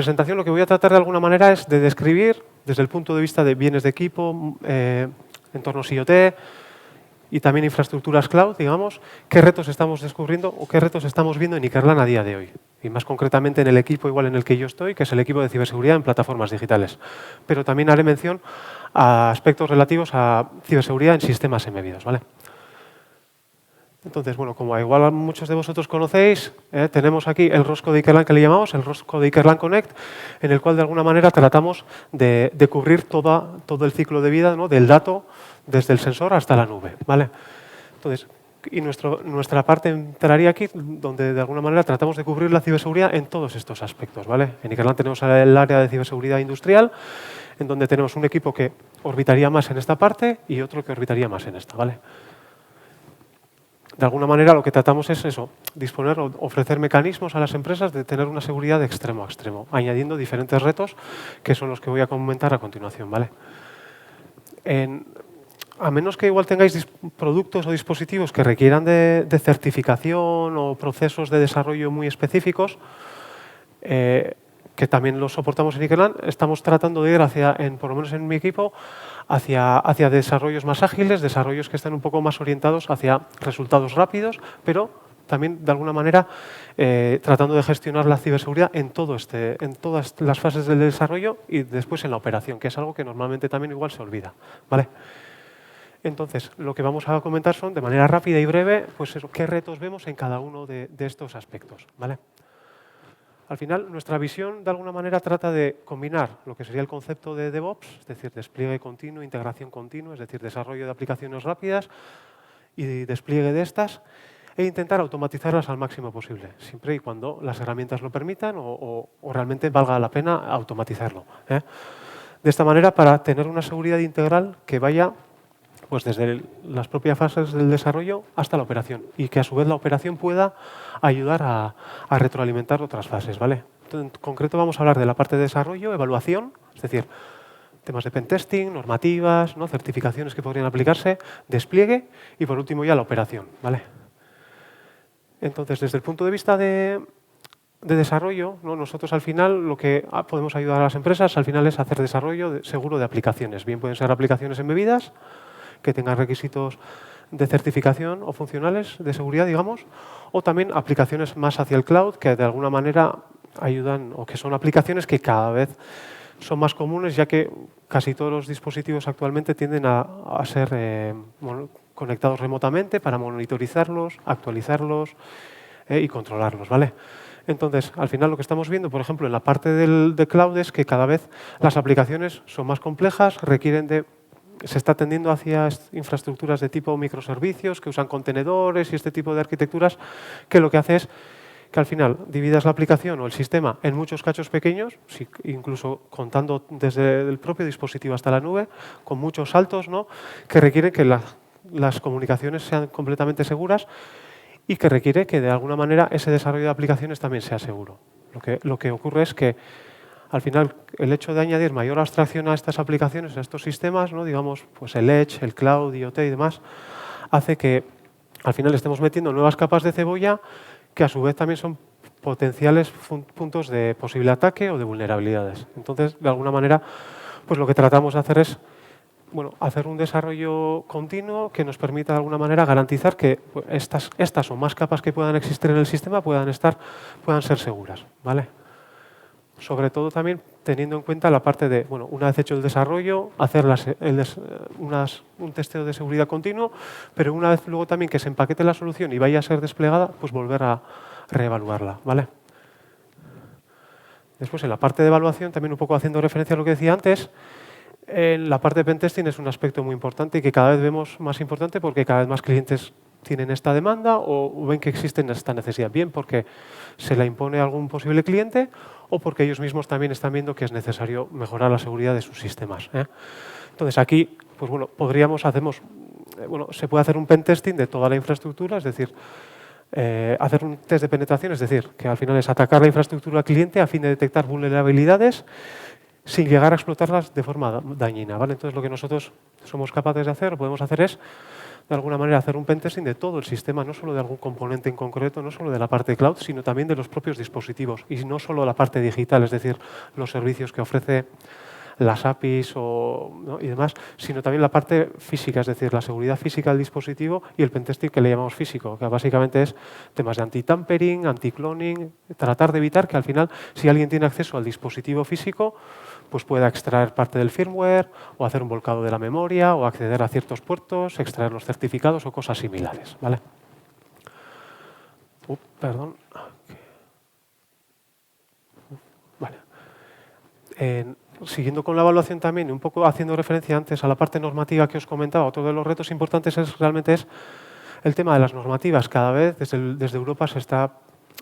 presentación lo que voy a tratar de alguna manera es de describir, desde el punto de vista de bienes de equipo, entornos IoT y también infraestructuras cloud, digamos, qué retos estamos descubriendo o qué retos estamos viendo en Ikerlan a día de hoy. Y más concretamente en el equipo igual en el que yo estoy, que es el equipo de ciberseguridad en plataformas digitales. Pero también haré mención a aspectos relativos a ciberseguridad en sistemas embebidos, ¿vale? Entonces, bueno, como igual muchos de vosotros conocéis, tenemos aquí el rosco de Ikerlan que le llamamos, el rosco de Ikerlan Connect, en el cual de alguna manera tratamos de cubrir todo el ciclo de vida, ¿no?, del dato desde el sensor hasta la nube, ¿vale? Entonces, y nuestra parte entraría aquí, donde de alguna manera tratamos de cubrir la ciberseguridad en todos estos aspectos, ¿vale? En Ikerlan tenemos el área de ciberseguridad industrial, en donde tenemos un equipo que orbitaría más en esta parte y otro que orbitaría más en esta, ¿vale? De alguna manera lo que tratamos es eso, disponer o ofrecer mecanismos a las empresas de tener una seguridad de extremo a extremo, añadiendo diferentes retos que son los que voy a comentar a continuación, ¿vale? A menos que igual tengáis productos o dispositivos que requieran de certificación o procesos de desarrollo muy específicos, que también los soportamos en Ikerlan, estamos tratando de ir hacia, por lo menos en mi equipo, hacia desarrollos más ágiles, desarrollos que estén un poco más orientados hacia resultados rápidos, pero también de alguna manera tratando de gestionar la ciberseguridad en todas las fases del desarrollo y después en la operación, que es algo que normalmente también igual se olvida, ¿vale? Entonces, lo que vamos a comentar son, de manera rápida y breve, pues eso, qué retos vemos en cada uno de estos aspectos, ¿vale? Al final, nuestra visión, de alguna manera, trata de combinar lo que sería el concepto de DevOps, es decir, despliegue continuo, integración continua, es decir, desarrollo de aplicaciones rápidas y despliegue de estas, e intentar automatizarlas al máximo posible, siempre y cuando las herramientas lo permitan o realmente valga la pena automatizarlo, ¿eh? De esta manera, para tener una seguridad integral que vaya pues desde las propias fases del desarrollo hasta la operación y que a su vez la operación pueda ayudar a retroalimentar otras fases, ¿vale? Entonces, en concreto vamos a hablar de la parte de desarrollo, evaluación, es decir, temas de pentesting, normativas, ¿no?, certificaciones que podrían aplicarse, despliegue y por último ya la operación, ¿vale? Entonces, desde el punto de vista de desarrollo, ¿no?, nosotros al final lo que podemos ayudar a las empresas al final es hacer desarrollo seguro de aplicaciones. Bien pueden ser aplicaciones embebidas, que tengan requisitos de certificación o funcionales de seguridad, digamos, o también aplicaciones más hacia el cloud que de alguna manera ayudan o que son aplicaciones que cada vez son más comunes, ya que casi todos los dispositivos actualmente tienden a ser conectados remotamente para monitorizarlos, actualizarlos y controlarlos, ¿vale? Entonces, al final lo que estamos viendo, por ejemplo, en la parte de cloud es que cada vez las aplicaciones son más complejas, se está tendiendo hacia infraestructuras de tipo microservicios que usan contenedores y este tipo de arquitecturas, que lo que hace es que al final dividas la aplicación o el sistema en muchos cachos pequeños, incluso contando desde el propio dispositivo hasta la nube, con muchos saltos, ¿no?, que requieren que las comunicaciones sean completamente seguras y que requiere que de alguna manera ese desarrollo de aplicaciones también sea seguro. Lo que ocurre es que al final, el hecho de añadir mayor abstracción a estas aplicaciones, a estos sistemas, ¿no?, digamos, pues el Edge, el Cloud, IoT y demás, hace que al final estemos metiendo nuevas capas de cebolla que a su vez también son potenciales puntos de posible ataque o de vulnerabilidades. Entonces, de alguna manera, pues lo que tratamos de hacer es hacer un desarrollo continuo que nos permita de alguna manera garantizar que estas o más capas que puedan existir en el sistema puedan ser seguras, ¿vale? Sobre todo también teniendo en cuenta la parte de, una vez hecho el desarrollo, hacer un testeo de seguridad continuo, pero una vez luego también que se empaquete la solución y vaya a ser desplegada, pues volver a reevaluarla, ¿vale? Después, en la parte de evaluación, también un poco haciendo referencia a lo que decía antes, la parte de pentesting es un aspecto muy importante y que cada vez vemos más importante porque cada vez más clientes tienen esta demanda o ven que existe esta necesidad, bien porque se la impone a algún posible cliente o porque ellos mismos también están viendo que es necesario mejorar la seguridad de sus sistemas, ¿eh? Entonces aquí, pues se puede hacer un pentesting de toda la infraestructura, es decir, hacer un test de penetración, es decir, que al final es atacar la infraestructura cliente a fin de detectar vulnerabilidades sin llegar a explotarlas de forma dañina, ¿vale? Entonces lo que nosotros somos capaces de hacer, lo podemos hacer es de alguna manera, hacer un pentesting de todo el sistema, no solo de algún componente en concreto, no solo de la parte cloud, sino también de los propios dispositivos. Y no solo la parte digital, es decir, los servicios que ofrece las APIs ¿no? y demás, sino también la parte física, es decir, la seguridad física del dispositivo y el pentesting que le llamamos físico, que básicamente es temas de anti-tampering, anti-cloning, tratar de evitar que al final, si alguien tiene acceso al dispositivo físico, pues pueda extraer parte del firmware o hacer un volcado de la memoria o acceder a ciertos puertos, extraer los certificados o cosas similares, ¿vale? Perdón. Vale. Siguiendo con la evaluación también, y un poco haciendo referencia antes a la parte normativa que os comentaba, otro de los retos importantes realmente es el tema de las normativas. Cada vez desde Europa se está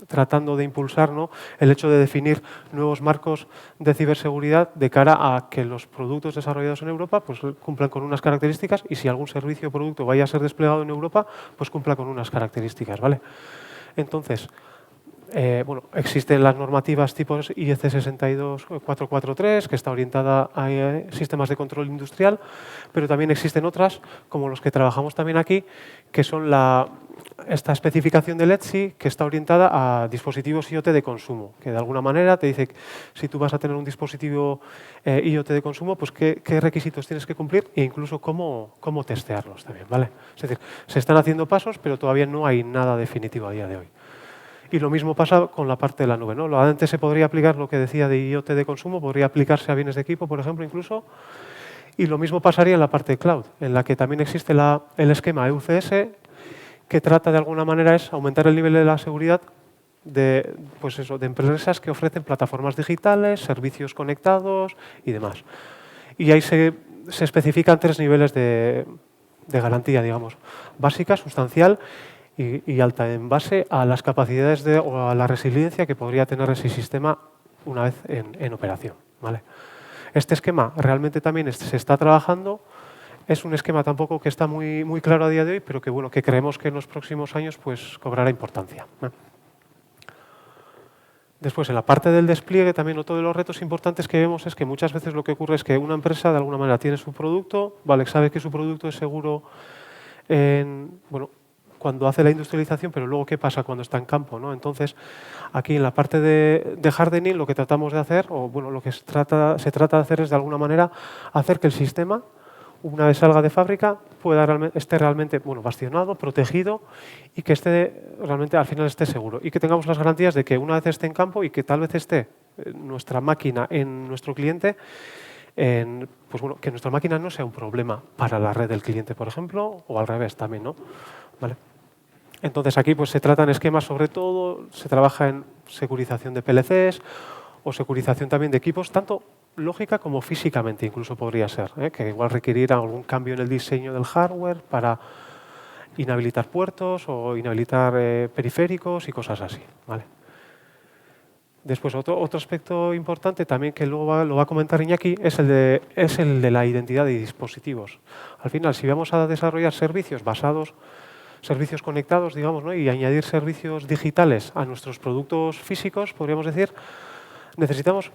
tratando de impulsar, ¿no?, el hecho de definir nuevos marcos de ciberseguridad de cara a que los productos desarrollados en Europa pues, cumplan con unas características y si algún servicio o producto vaya a ser desplegado en Europa, pues cumpla con unas características, ¿vale? Entonces, bueno, existen las normativas tipos IEC 62443, que está orientada a sistemas de control industrial, pero también existen otras, como los que trabajamos también aquí, que son esta especificación del ETSI, que está orientada a dispositivos IoT de consumo, que de alguna manera te dice que si tú vas a tener un dispositivo IoT de consumo, pues qué requisitos tienes que cumplir e incluso cómo testearlos también, ¿vale? Es decir, se están haciendo pasos, pero todavía no hay nada definitivo a día de hoy. Y lo mismo pasa con la parte de la nube, ¿no? Antes se podría aplicar lo que decía de IoT de consumo, podría aplicarse a bienes de equipo, por ejemplo, incluso. Y lo mismo pasaría en la parte de cloud, en la que también existe el esquema EUCS, que trata de alguna manera es aumentar el nivel de la seguridad de empresas que ofrecen plataformas digitales, servicios conectados y demás. Y ahí se especifican 3 niveles de garantía, digamos, básica, sustancial y alta, en base a las capacidades o a la resiliencia que podría tener ese sistema una vez en operación, ¿vale? Este esquema realmente también se está trabajando. Es un esquema tampoco que está muy, muy claro a día de hoy, pero que, bueno, que creemos que en los próximos años pues, cobrará importancia. Después, en la parte del despliegue, también otro de los retos importantes que vemos es que muchas veces lo que ocurre es que una empresa, de alguna manera, tiene su producto, vale, sabe que su producto es seguro cuando hace la industrialización, pero luego qué pasa cuando está en campo, ¿no? Entonces, aquí en la parte de hardening, lo que tratamos de hacer, o bueno, lo que se trata de hacer es de alguna manera hacer que el sistema, una vez salga de fábrica, esté realmente bastionado, protegido y que realmente al final esté seguro y que tengamos las garantías de que una vez esté en campo y que tal vez esté nuestra máquina en nuestro cliente, que nuestra máquina no sea un problema para la red del cliente, por ejemplo, o al revés también, ¿no? ¿Vale? Entonces aquí pues se tratan esquemas, sobre todo, se trabaja en securización de PLCs o securización también de equipos, tanto lógica como físicamente incluso podría ser, que igual requerirá algún cambio en el diseño del hardware para inhabilitar puertos o inhabilitar periféricos y cosas así, ¿vale? Después, otro aspecto importante también que luego lo va a comentar Iñaki es el de la identidad de dispositivos. Al final, si vamos a desarrollar servicios conectados, digamos, ¿no?, y añadir servicios digitales a nuestros productos físicos, podríamos decir, necesitamos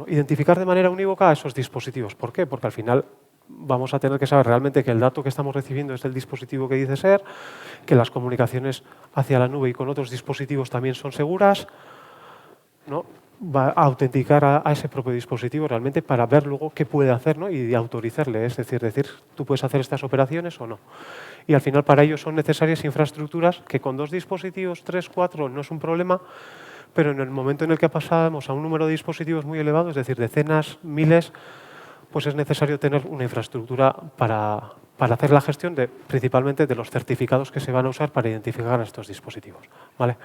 identificar de manera unívoca a esos dispositivos. ¿Por qué? Porque al final vamos a tener que saber realmente que el dato que estamos recibiendo es del dispositivo que dice ser, que las comunicaciones hacia la nube y con otros dispositivos también son seguras, ¿no? Va a autenticar a ese propio dispositivo realmente para ver luego qué puede hacer, ¿no?, y autorizarle, es decir, tú puedes hacer estas operaciones o no. Y al final para ello son necesarias infraestructuras que con 2 dispositivos, 3, 4 no es un problema, pero en el momento en el que pasamos a un número de dispositivos muy elevado, es decir, decenas, miles, pues es necesario tener una infraestructura para hacer la gestión principalmente de los certificados que se van a usar para identificar a estos dispositivos, ¿vale?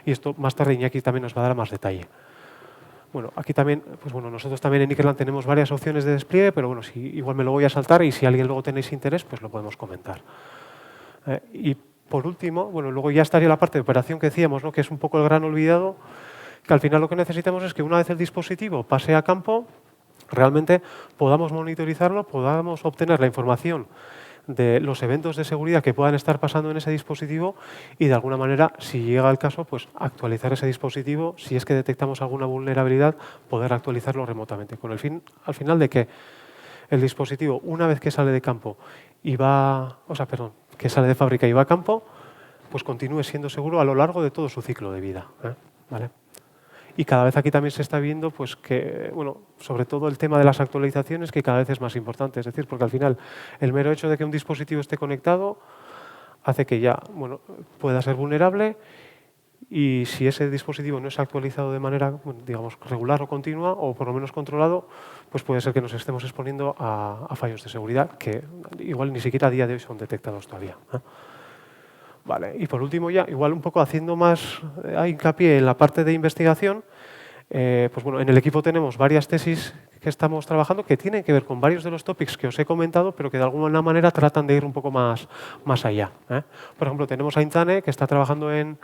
Y esto más tarde Iñaki también nos va a dar más detalle. Bueno, aquí también, nosotros también en Ikerland tenemos varias opciones de despliegue, pero bueno, igual me lo voy a saltar y si alguien luego tenéis interés, pues lo podemos comentar. Y por último, luego ya estaría la parte de operación que decíamos, ¿no?, que es un poco el gran olvidado, que al final lo que necesitamos es que una vez el dispositivo pase a campo, realmente podamos monitorizarlo, podamos obtener la información de los eventos de seguridad que puedan estar pasando en ese dispositivo y de alguna manera, si llega el caso, pues actualizar ese dispositivo, si es que detectamos alguna vulnerabilidad, poder actualizarlo remotamente, con el fin, al final, de que el dispositivo, una vez que sale de campo que sale de fábrica y va a campo, pues continúe siendo seguro a lo largo de todo su ciclo de vida. ¿Vale? Y cada vez aquí también se está viendo pues, que, bueno, sobre todo el tema de las actualizaciones, que cada vez es más importante. Es decir, porque al final el mero hecho de que un dispositivo esté conectado hace que ya pueda ser vulnerable, y si ese dispositivo no es actualizado de manera, digamos, regular o continua, o por lo menos controlado, pues puede ser que nos estemos exponiendo a fallos de seguridad que igual ni siquiera a día de hoy son detectados todavía. Vale. Y por último, ya igual un poco haciendo más hincapié en la parte de investigación, pues bueno, en el equipo tenemos varias tesis que estamos trabajando que tienen que ver con varios de los topics que os he comentado, pero que de alguna manera tratan de ir un poco más allá. Por ejemplo, tenemos a Intane, que está trabajando en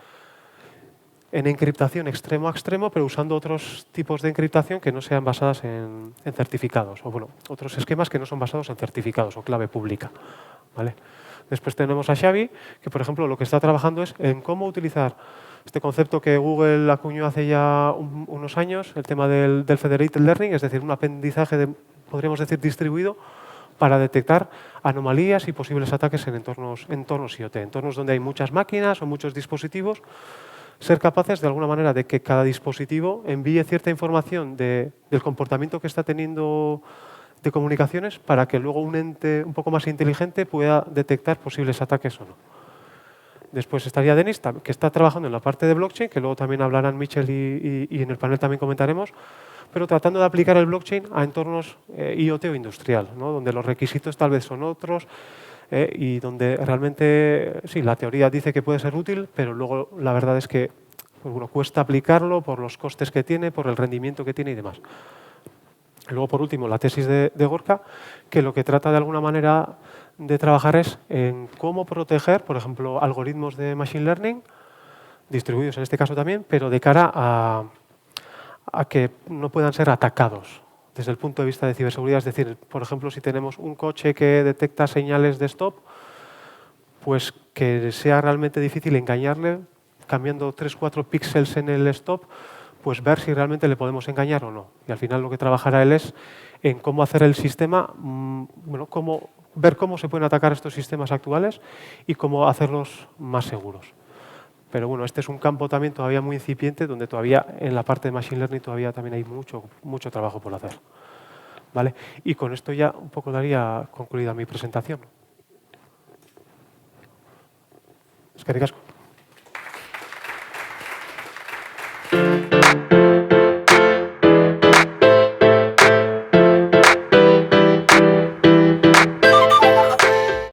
encriptación extremo a extremo, pero usando otros tipos de encriptación que no sean basadas en certificados, o bueno, otros esquemas que no son basados en certificados o clave pública. ¿Vale? Después tenemos a Xavi, que por ejemplo lo que está trabajando es en cómo utilizar este concepto que Google acuñó hace ya unos años, el tema del Federated Learning, es decir, un aprendizaje, podríamos decir, distribuido, para detectar anomalías y posibles ataques en entornos IoT, entornos donde hay muchas máquinas o muchos dispositivos, ser capaces de alguna manera de que cada dispositivo envíe cierta información del comportamiento que está teniendo de comunicaciones para que luego un ente un poco más inteligente pueda detectar posibles ataques o no. Después estaría Denis, que está trabajando en la parte de blockchain, que luego también hablarán Michel y en el panel también comentaremos, pero tratando de aplicar el blockchain a entornos IoT o industrial, ¿no? Donde los requisitos tal vez son otros, y donde realmente, sí, la teoría dice que puede ser útil, pero luego la verdad es que pues bueno, cuesta aplicarlo por los costes que tiene, por el rendimiento que tiene y demás. Luego, por último, la tesis de Gorka, que lo que trata de alguna manera de trabajar es en cómo proteger, por ejemplo, algoritmos de machine learning, distribuidos en este caso también, pero de cara a que no puedan ser atacados desde el punto de vista de ciberseguridad. Es decir, por ejemplo, si tenemos un coche que detecta señales de stop, pues que sea realmente difícil engañarle, cambiando 3-4 píxeles en el stop, pues ver si realmente le podemos engañar o no. Y al final lo que trabajará él es en cómo hacer el sistema, ver cómo se pueden atacar estos sistemas actuales y cómo hacerlos más seguros. Pero bueno, este es un campo también todavía muy incipiente, donde todavía en la parte de Machine Learning todavía también hay mucho trabajo por hacer. ¿Vale? Y con esto ya un poco daría concluida mi presentación. Eskerrik asko.